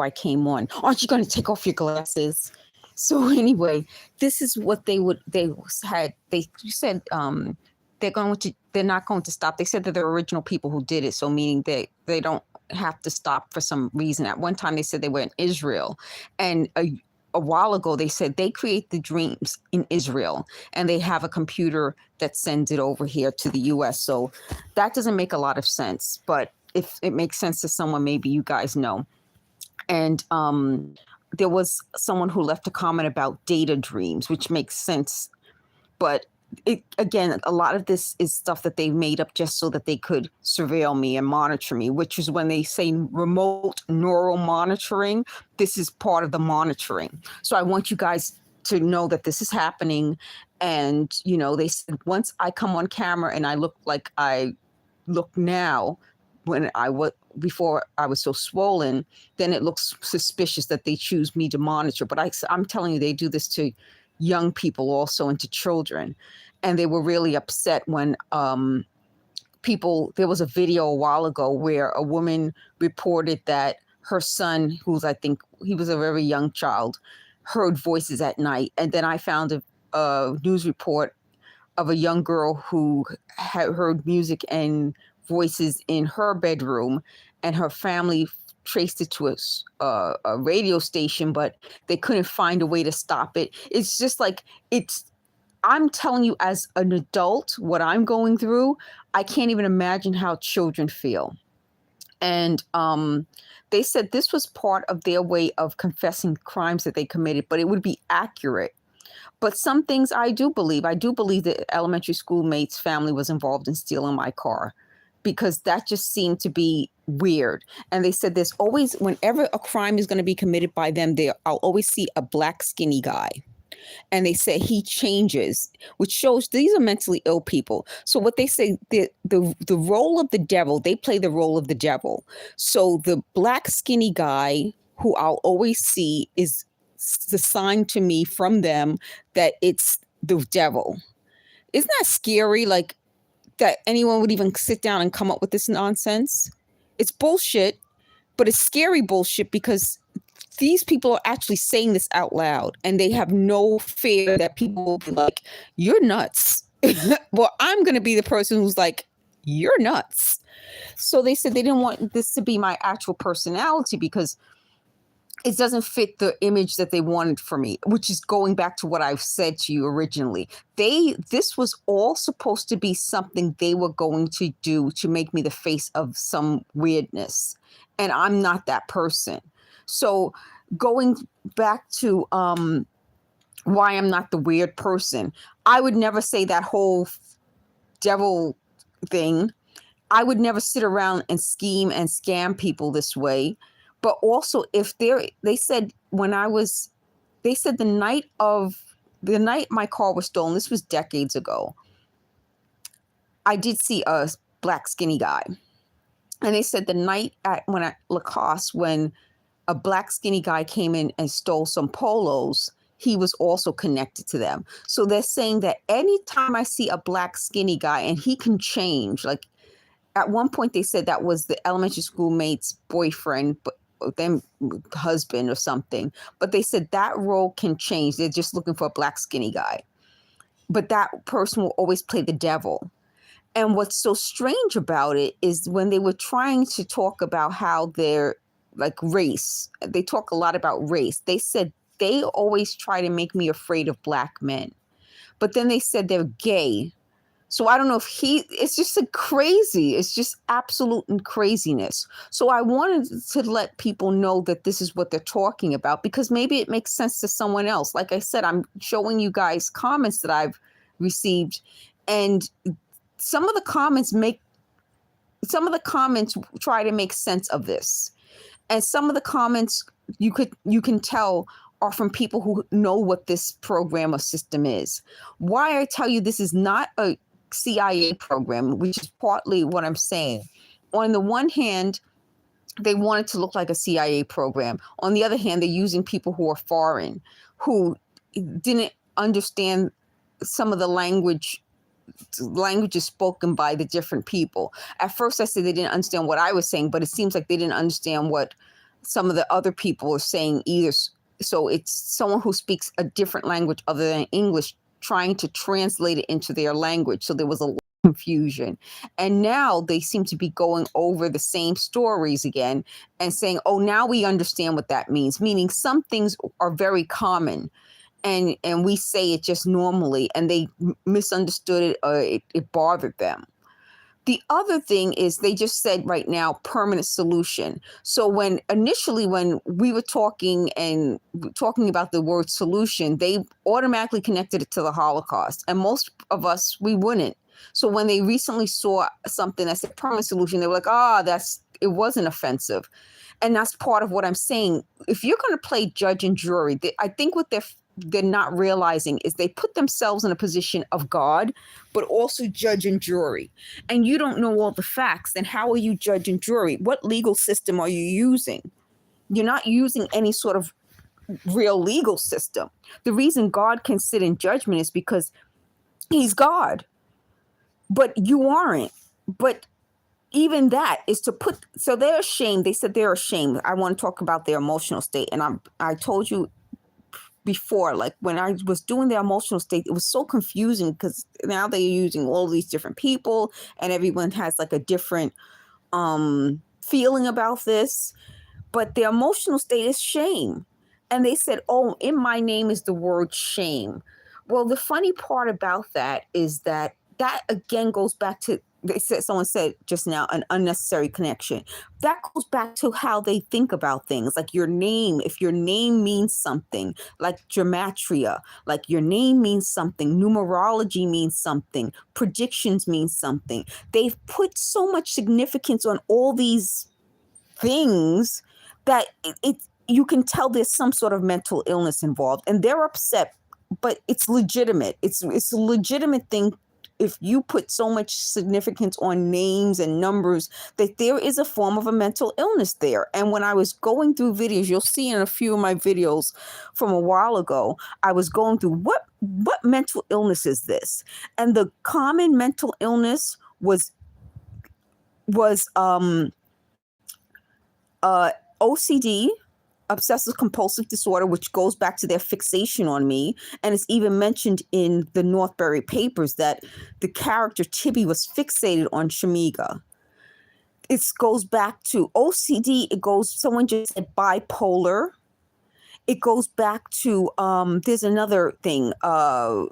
I came on. Aren't you going to take off your glasses? So anyway, this is what they said they're not going to stop. They said that the original people who did it, so meaning they don't have to stop for some reason. At one time they said they were in Israel, and a while ago they said they create the dreams in Israel and they have a computer that sends it over here to the US. So that doesn't make a lot of sense, but if it makes sense to someone, maybe you guys know. And there was someone who left a comment about data dreams, which makes sense. But again, a lot of this is stuff that they made up just so that they could surveil me and monitor me, which is when they say remote neural monitoring, this is part of the monitoring. So I want you guys to know that this is happening. And, you know, they said once I come on camera and I look like I look now, when I was before I was so swollen, then it looks suspicious that they choose me to monitor. But I'm telling you, they do this to young people also and to children. And they were really upset when there was a video a while ago where a woman reported that her son, I think he was a very young child, heard voices at night. And then I found a news report of a young girl who had heard music and voices in her bedroom, and her family traced it to a radio station, but they couldn't find a way to stop it. It's just like, I'm telling you, as an adult, what I'm going through, I can't even imagine how children feel. And they said this was part of their way of confessing crimes that they committed, but it would be accurate. But some things I do believe. I do believe that elementary school mate's family was involved in stealing my car, because that just seemed to be weird. And they said there's always, whenever a crime is going to be committed by them, I'll always see a black skinny guy. And they say he changes, which shows these are mentally ill people. So what they say, the role of the devil, they play the role of the devil. So the black skinny guy who I'll always see is the sign to me from them that it's the devil. Isn't that scary? Like, that anyone would even sit down and come up with this nonsense. It's bullshit, but it's scary bullshit, because these people are actually saying this out loud and they have no fear that people will be like, you're nuts. Well, I'm going to be the person who's like, you're nuts. So they said they didn't want this to be my actual personality because it doesn't fit the image that they wanted for me, which is going back to what I've said to you originally. This was all supposed to be something they were going to do to make me the face of some weirdness. And I'm not that person. So going back to why I'm not the weird person, I would never say that whole devil thing. I would never sit around and scheme and scam people this way. But also, they said the night my car was stolen, this was decades ago, I did see a black skinny guy. And they said the night at Lacoste, when a black skinny guy came in and stole some polos, he was also connected to them. So they're saying that anytime I see a black skinny guy, and he can change, like at one point they said that was the elementary school mate's boyfriend, but then husband or something. But they said that role can change. They're just looking for a black skinny guy. But that person will always play the devil. And what's so strange about it is when they were trying to talk about how they're like race, they talk a lot about race. They said they always try to make me afraid of black men. But then they said they're gay. So I don't know if it's just crazy. It's just absolute craziness. So I wanted to let people know that this is what they're talking about, because maybe it makes sense to someone else. Like I said, I'm showing you guys comments that I've received, and some of the comments try to make sense of this. And some of the comments you can tell are from people who know what this program or system is. Why I tell you this is not a CIA program, which is partly what I'm saying. On the one hand, they want it to look like a CIA program. On the other hand, they're using people who are foreign, who didn't understand some of the languages spoken by the different people. At first, I said they didn't understand what I was saying, but it seems like they didn't understand what some of the other people are saying either. So it's someone who speaks a different language other than English trying to translate it into their language. So there was a lot of confusion. And now they seem to be going over the same stories again and saying, oh, now we understand what that means, meaning some things are very common. And we say it just normally, and they misunderstood it, or it bothered them. The other thing is they just said right now permanent solution. So when we were talking about the word solution, they automatically connected it to the Holocaust, and most of us, we wouldn't. So when they recently saw something that said permanent solution, they were like, it wasn't offensive. And that's part of what I'm saying. If you're going to play judge and jury, I think what they're not realizing is they put themselves in a position of God, but also judge and jury. And you don't know all the facts. Then how are you judge and jury? What legal system are you using? You're not using any sort of real legal system. The reason God can sit in judgment is because he's God, but you aren't. But even that is to put, so they're ashamed. They said they're ashamed. I want to talk about their emotional state. And I told you before, like when I was doing their emotional state, it was so confusing because now they're using all these different people and everyone has like a different feeling about this. But their emotional state is shame. And they said, oh, in my name is the word shame. Well, the funny part about that is that again goes back to, someone said just now, an unnecessary connection. That goes back to how they think about things, like your name. If your name means something, like gematria, like your name means something, numerology means something, predictions mean something. They've put so much significance on all these things that you can tell there's some sort of mental illness involved, and they're upset, but it's legitimate. It's a legitimate thing. If you put so much significance on names and numbers, that there is a form of a mental illness there. And when I was going through videos, you'll see in a few of my videos from a while ago, I was going through what mental illness is this? And the common mental illness was OCD, obsessive compulsive disorder, which goes back to their fixation on me. And it's even mentioned in the Northbury papers that the character Tibby was fixated on Shamega. It goes back to OCD. Someone just said bipolar. It goes back to, there's another thing, I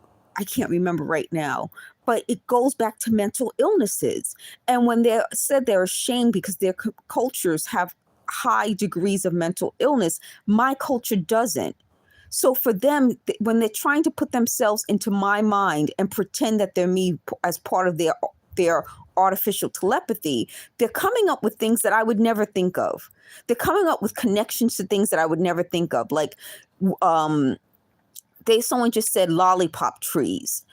can't remember right now, but it goes back to mental illnesses. And when they said they're ashamed because their cultures have high degrees of mental illness, my culture doesn't. So for them, when they're trying to put themselves into my mind and pretend that they're me as part of their artificial telepathy, they're coming up with things that I would never think of. They're coming up with connections to things that I would never think of. Like someone just said lollipop trees.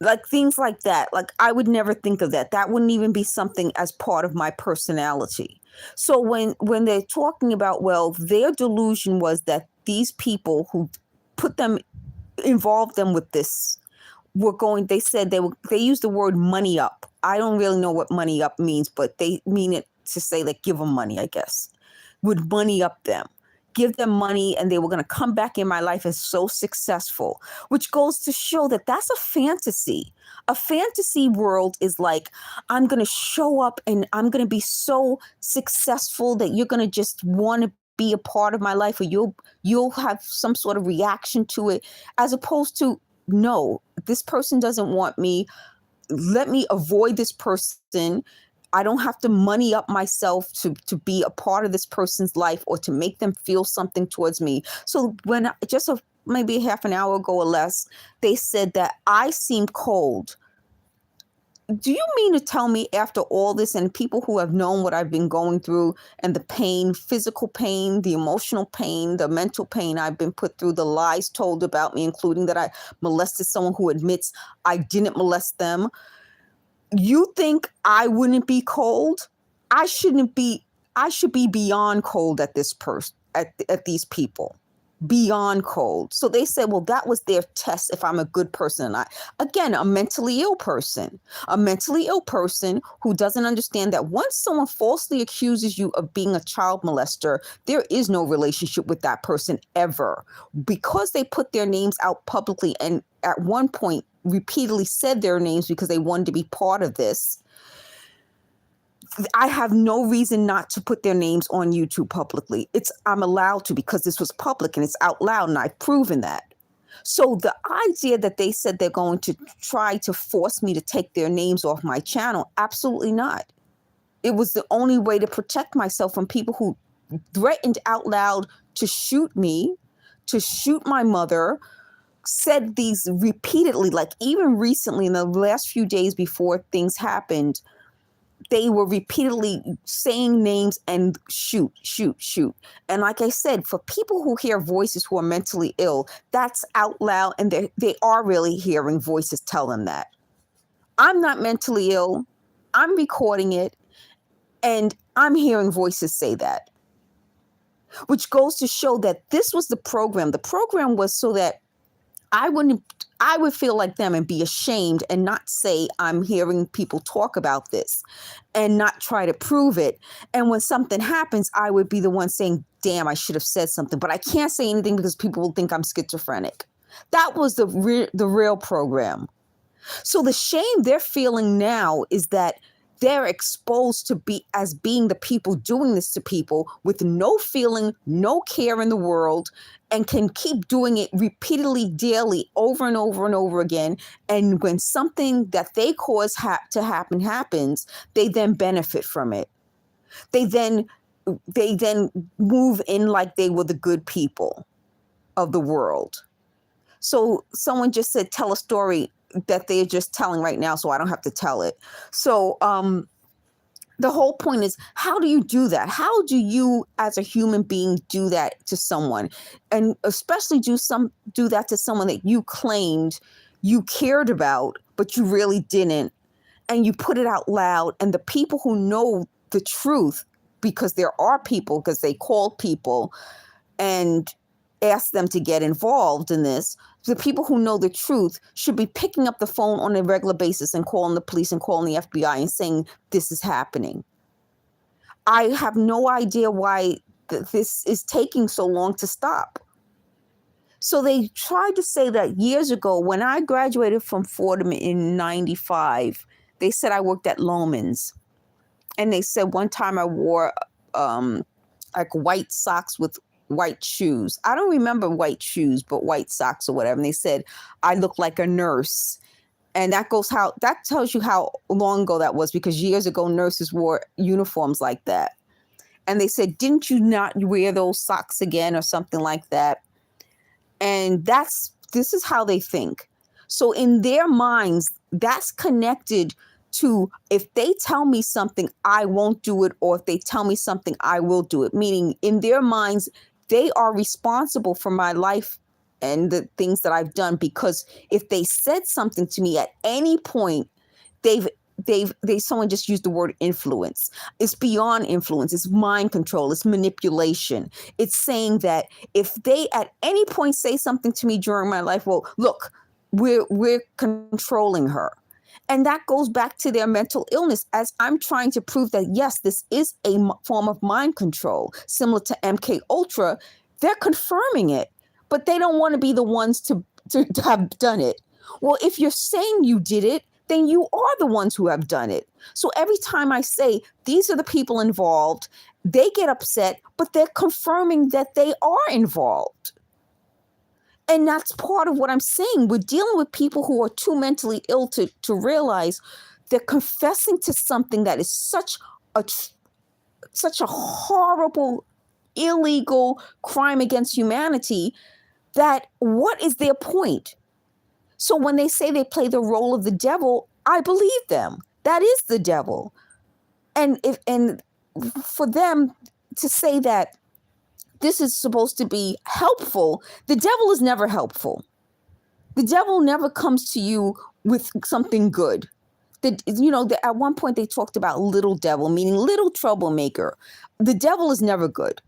Like things like that. Like I would never think of that. That wouldn't even be something as part of my personality. So when they're talking about, well, their delusion was that these people who involved them with this they said they used the word money up. I don't really know what money up means, but they mean it to say like give them money, I guess. Would money up them. Give them money and they were going to come back in my life as so successful, which goes to show that that's a fantasy. A fantasy world is like, I'm going to show up and I'm going to be so successful that you're going to just want to be a part of my life, or you'll have some sort of reaction to it, as opposed to, no, this person doesn't want me. Let me avoid this person. I don't have to money up myself to be a part of this person's life or to make them feel something towards me. So when maybe half an hour ago or less, they said that I seem cold. Do you mean to tell me after all this, and people who have known what I've been going through and the pain, physical pain, the emotional pain, the mental pain I've been put through, the lies told about me, including that I molested someone who admits I didn't molest them, you think I wouldn't be cold? I should be beyond cold at this person, at these people. beyond cold. So they said, well, that was their test if I'm a good person or not. Again, a mentally ill person who doesn't understand that once someone falsely accuses you of being a child molester, there is no relationship with that person ever. Because they put their names out publicly and at one point repeatedly said their names because they wanted to be part of this, I have no reason not to put their names on YouTube publicly. I'm allowed to because this was public and it's out loud and I've proven that. So the idea that they said they're going to try to force me to take their names off my channel, absolutely not. It was the only way to protect myself from people who threatened out loud to shoot me, to shoot my mother, said these repeatedly, like even recently in the last few days before things happened, they were repeatedly saying names and shoot. And like I said, for people who hear voices who are mentally ill, that's out loud and they are really hearing voices tell them that. I'm not mentally ill. I'm recording it and I'm hearing voices say that. Which goes to show that this was the program. The program was so that I would feel like them and be ashamed and not say I'm hearing people talk about this and not try to prove it. And when something happens, I would be the one saying, damn, I should have said something, but I can't say anything because people will think I'm schizophrenic. That was the real program. So the shame they're feeling now is that they're exposed to being the people doing this to people with no feeling, no care in the world, and can keep doing it repeatedly, daily, over and over and over again. And when something that they cause to happen happens, they then benefit from it. They then move in like they were the good people of the world. So someone just said, tell a story that they're just telling right now, so I don't have to tell it. So the whole point is, how do you do that? How do you, as a human being, do that to someone? And especially do that to someone that you claimed you cared about, but you really didn't. And you put it out loud. And the people who know the truth, because there are people, because they called people and asked them to get involved in this, the people who know the truth should be picking up the phone on a regular basis and calling the police and calling the FBI and saying, this is happening. I have no idea why this is taking so long to stop. So they tried to say that years ago, when I graduated from Fordham in 95, they said I worked at Loman's. And they said one time I wore like white socks with white shoes. I don't remember white shoes, but white socks or whatever. And they said I looked like a nurse. And that tells you how long ago that was, because years ago nurses wore uniforms like that. And they said, didn't you not wear those socks again or something like that? And this is how they think. So in their minds, that's connected to, if they tell me something, I won't do it, or if they tell me something, I will do it. Meaning in their minds, they are responsible for my life and the things that I've done, because if they said something to me at any point, someone just used the word influence. It's beyond influence. It's mind control. It's manipulation. It's saying that if they at any point say something to me during my life, well, look, we're controlling her. And that goes back to their mental illness, as I'm trying to prove that, yes, this is a form of mind control, similar to MK Ultra. They're confirming it, but they don't want to be the ones to have done it. Well, if you're saying you did it, then you are the ones who have done it. So every time I say these are the people involved, they get upset, but they're confirming that they are involved. And that's part of what I'm saying. We're dealing with people who are too mentally ill to realize they're confessing to something that is such a horrible, illegal crime against humanity, that what is their point? So when they say they play the role of the devil, I believe them. That is the devil. And for them to say that this is supposed to be helpful, the devil is never helpful. The devil never comes to you with something good. At one point they talked about little devil, meaning little troublemaker. The devil is never good.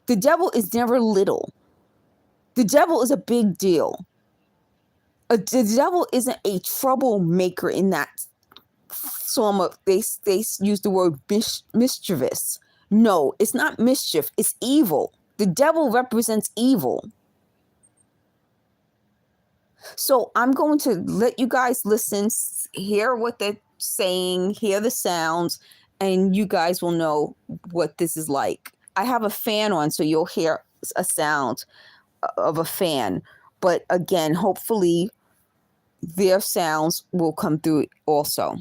The devil is never little. The devil is a big deal. The devil isn't a troublemaker in that form of, they use the word mischievous. No, it's not mischief, it's evil. The devil represents evil. So I'm going to let you guys listen, hear what they're saying, hear the sounds, and you guys will know what this is like. I have a fan on, so you'll hear a sound of a fan. But again, hopefully their sounds will come through also.